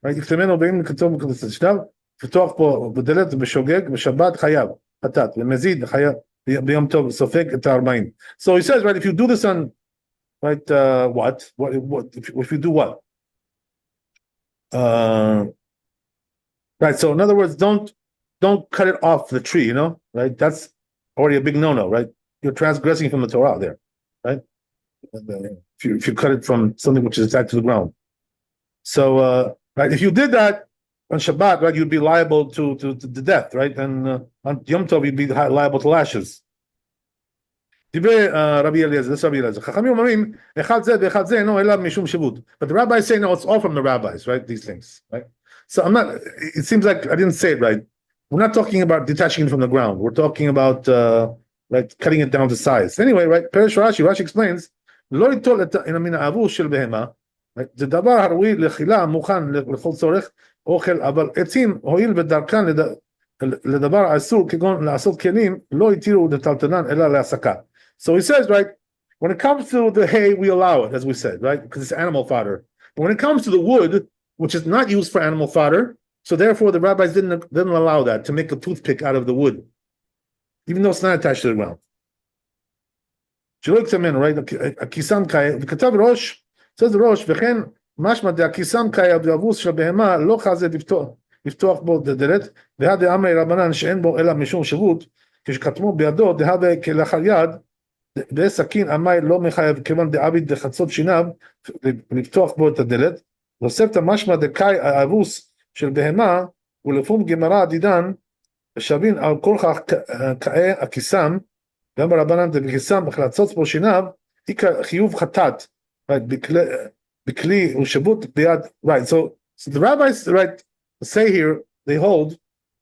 right? יקטמנו באים לקטום שיניו פתוח פה בדלת בשוגג בשבת חייב חטאת ומזיד חייב ביום טוב סופג את 40. So he says, right, if you do this on right what if you do what right, so in other words, don't cut it off the tree, right? That's already a big no-no, right? You're transgressing from the Torah there, right? If you cut it from something which is attached to the ground. So right, if you did that on Shabbat, right, you'd be liable to death, right? And on Yom Tov, you'd be liable to lashes. But the rabbis say, no, it's all from the rabbis, right? These things, right? So it seems like I didn't say it right. We're not talking about detaching it from the ground. We're talking about right, cutting it down to size. Anyway, right, Perish Rashi explains, right? The דבר הראוי לאכילה מוכן לכל צורך אוכל, אבל עצים הואיל בדרכן לדבר אסור כגון לעשות כלים לא התירו לטלטלן אלא להסקה. So he says, right, when it comes to the hay, we allow it, as we said, right, because it's animal fodder. But when it comes to the wood, which is not used for animal fodder, so therefore the rabbis didn't allow that, to make a toothpick out of the wood, even though it's not attached to the ground. Right? הכיסם קאי, וכתב ראש, says the Rosh, וכן משמע דהכיסם קאי הבאבוס של בהמה לא חזה לפתוח בו דלת, והדה אמרי רבנן שאין בו אלא משום שבות. כשכתמו בידו, דהווה כלאחר יד, בסכין עמי לא מחייב, כיוון דעביד לחצות שיניו, לפתוח בו את הדלת, נוסף משמע דקאי האבוס של בהמה, ולפום גמרא עדידן, ושבין על כל קאי הכיסם, גם ברבנן דבכיסם, לחצות בו שיניו, איקה חיוב חטאת, בכלי ושבות ביד, right, so the rabbis, right, say here, they hold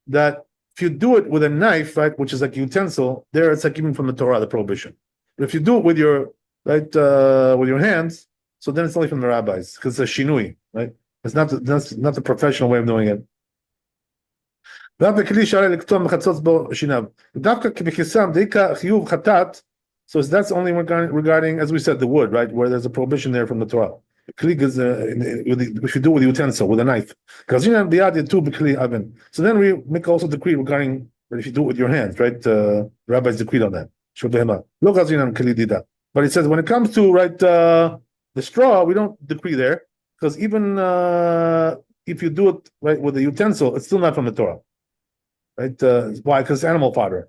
that if you do it with a knife, right, which is like a utensil, there it's like even from the Torah, the prohibition. But if you do it with your, right, with your hands, so then it's only from the rabbis, because it's a shinui, right? It's not the professional way of doing it. So that's only regarding, as we said, the wood, right, where there's a prohibition there from the Torah. If you do it with a utensil, with a knife. So then we make also decree regarding if you do it with your hands, right? The rabbis decreed on that. But it says when it comes to the straw, we don't decree there, because even if you do it right with a utensil, it's still not from the Torah. Right? Why? Because it's animal fodder.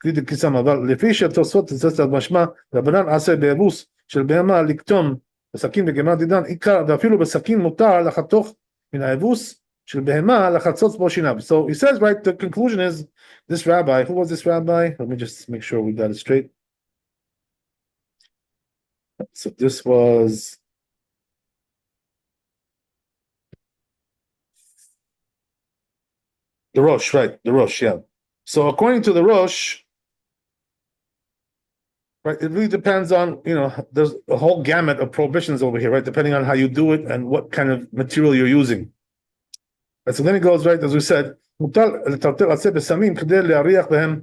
לפי שהתוספות תצטט משמע, רבנן עשה באבוס של בהמה לקטום בסכין בגמר דידן, עיקר, ואפילו בסכין מותר לחתוך מן האבוס של בהמה לחצוץ בו שיניו. So he says, right, the conclusion is, this rabbi, who was this rabbi? Let me just make sure we got it straight. So this was the Rosh, right, the Rosh, yeah. So according to the Rosh, right, it really depends on, there's a whole gamut of prohibitions over here, right, depending on how you do it and what kind of material you're using. Right, so then it goes, right, as we said, מותר לטלטל עצי בשמים כדי להריח בהם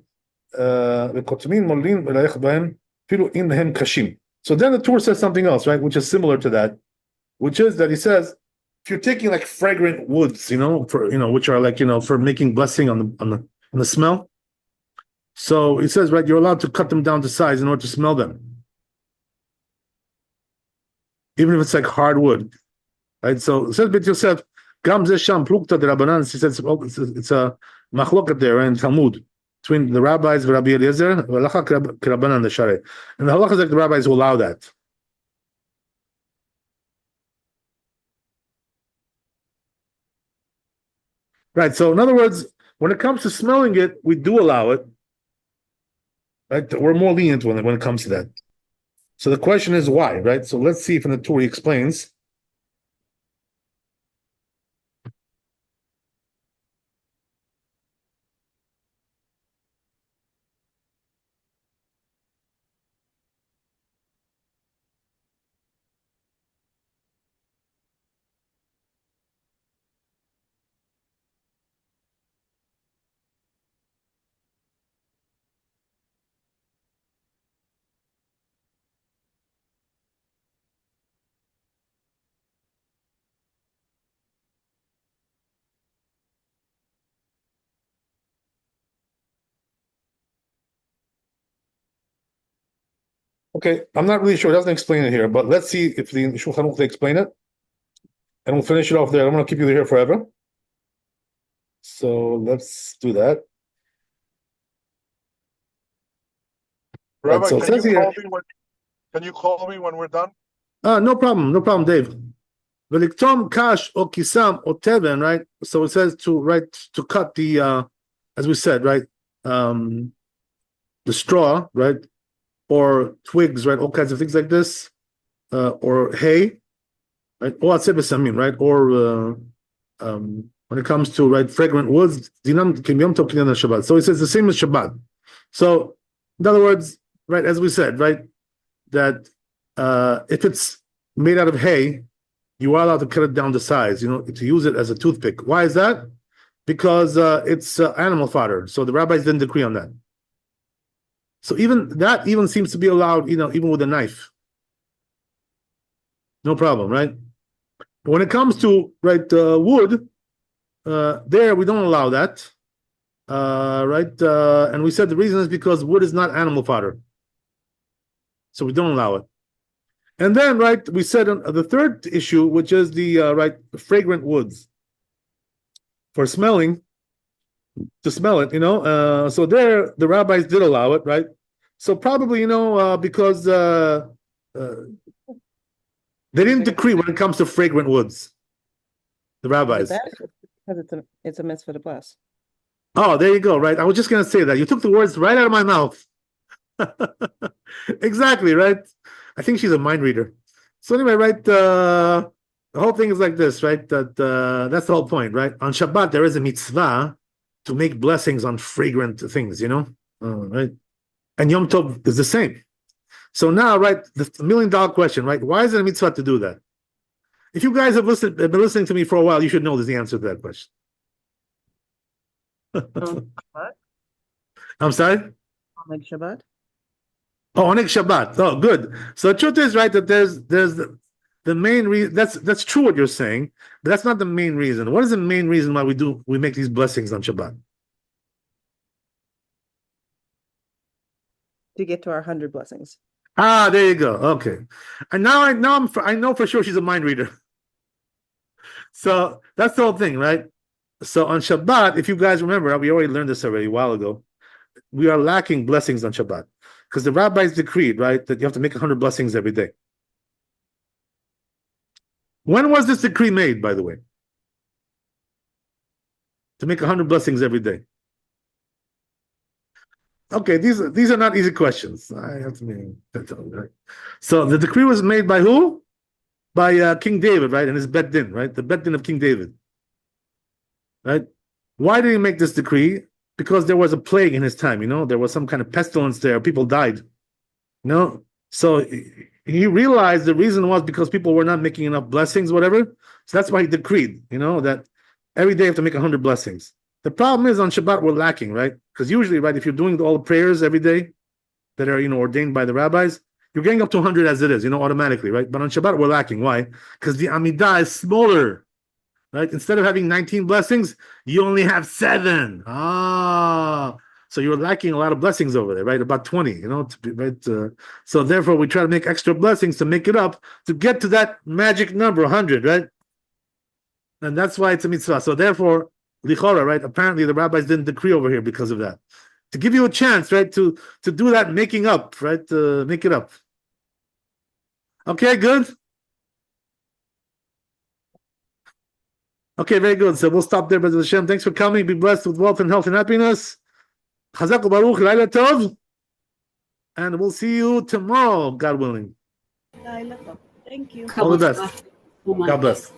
וקוטמין מולין ולהריח בהם אפילו אם הם קשים. So then the Torah says something else, right, which is similar to that, which is that he says, if you're taking like fragrant woods, for which are like, for making blessing on the smell. So it says, right, you're allowed to cut them down to size in order to smell them, even if it's like hardwood, right? So it says, "Bet Yosef, gam ze sham plukta de Rabbanan." He says it's a machloket there in Talmud between the rabbis, Rabbi Eliezer, v'alacha k'Rabbanan the Sharei, and the halacha is like the rabbis who allow that. Right. So in other words, when it comes to smelling it, we do allow it. Right? We're more lenient when it comes to that. So the question is why, right? So let's see if in the Torah he explains. Okay, I'm not really sure. It doesn't explain it here, but let's see if the Shulchan Aruch they explain it, and we'll finish it off there. I don't want to keep you here forever, so let's do that. Rabbi, Right, so can you call me when we're done? No problem, Dave. Veliktom kash or kisam or teven, right? So it says to cut the, as we said, right, the straw, right, or twigs, right, all kinds of things like this, or hay, right, or atzebesamim, right, or when it comes to fragrant woods, dinam kimyom tov kinyan Shabbat. So it says the same as Shabbat. So in other words, right, as we said, right, that if it's made out of hay, you are allowed to cut it down to size, to use it as a toothpick. Why is that? Because it's animal fodder. So the rabbis didn't decree on that. So that seems to be allowed, even with a knife. No problem, right? But when it comes to wood, there we don't allow that, right? And we said the reason is because wood is not animal fodder, so we don't allow it. And then, right, we said the third issue, which is the fragrant woods for smelling. to smell it, so there the rabbis did allow it, right? So probably, because they didn't decree when it comes to fragrant woods, the rabbis. Because it's a mitzvah to bless. Oh, there you go, right? I was just gonna say that. You took the words right out of my mouth. Exactly, right? I think she's a mind reader. So anyway, right, the whole thing is like this, right? That that's the whole point, right? On Shabbat, there is a mitzvah to make blessings on fragrant things, right? And Yom Tov is the same. So now, right, the $1 million question, right? Why is it a mitzvah to do that? If you guys have been listening to me for a while, you should know the answer to that question. I'm sorry? On Shabbat? Oh, on Shabbat. Oh, good. So the truth is, right, that there's the main reason. That's true what you're saying, but that's not the main reason. What is the main reason why we make these blessings on Shabbat? To get to our 100 blessings. Ah, there you go. Okay, and now I know for sure she's a mind reader. So that's the whole thing, right? So on Shabbat, if you guys remember, we already learned this already a while ago. We are lacking blessings on Shabbat because the rabbis decreed, right, that you have to make 100 blessings every day. When was this decree made, by the way? To make 100 blessings every day. Okay, these are not easy questions. I have to mean, right? So the decree was made by who? By King David, right? And his Bet Din, right? The Bet Din of King David, right? Why did he make this decree? Because there was a plague in his time, there was some kind of pestilence there. People died, So he realized the reason was because people were not making enough blessings, whatever. So that's why he decreed, that every day you have to make 100 blessings. The problem is on Shabbat we're lacking, right? Because usually, right, if you're doing all the prayers every day that are, ordained by the rabbis, you're getting up to 100 as it is, automatically, right? But on Shabbat we're lacking. Why? Because the Amidah is smaller, right? Instead of having 19 blessings, you only have 7. So you're lacking a lot of blessings over there, right? About 20, so therefore we try to make extra blessings to make it up, to get to that magic number, 100, right? And that's why it's a mitzvah. So therefore, lichora, right? Apparently the rabbis didn't decree over here because of that. To give you a chance, right, to do that making up, right? To make it up. Okay, good. Okay, very good. So we'll stop there, Brother Hashem. Thanks for coming. Be blessed with wealth and health and happiness. Chazak u'baruch, Laila Tov. And we'll see you tomorrow, God willing. Thank you. All the best. God bless.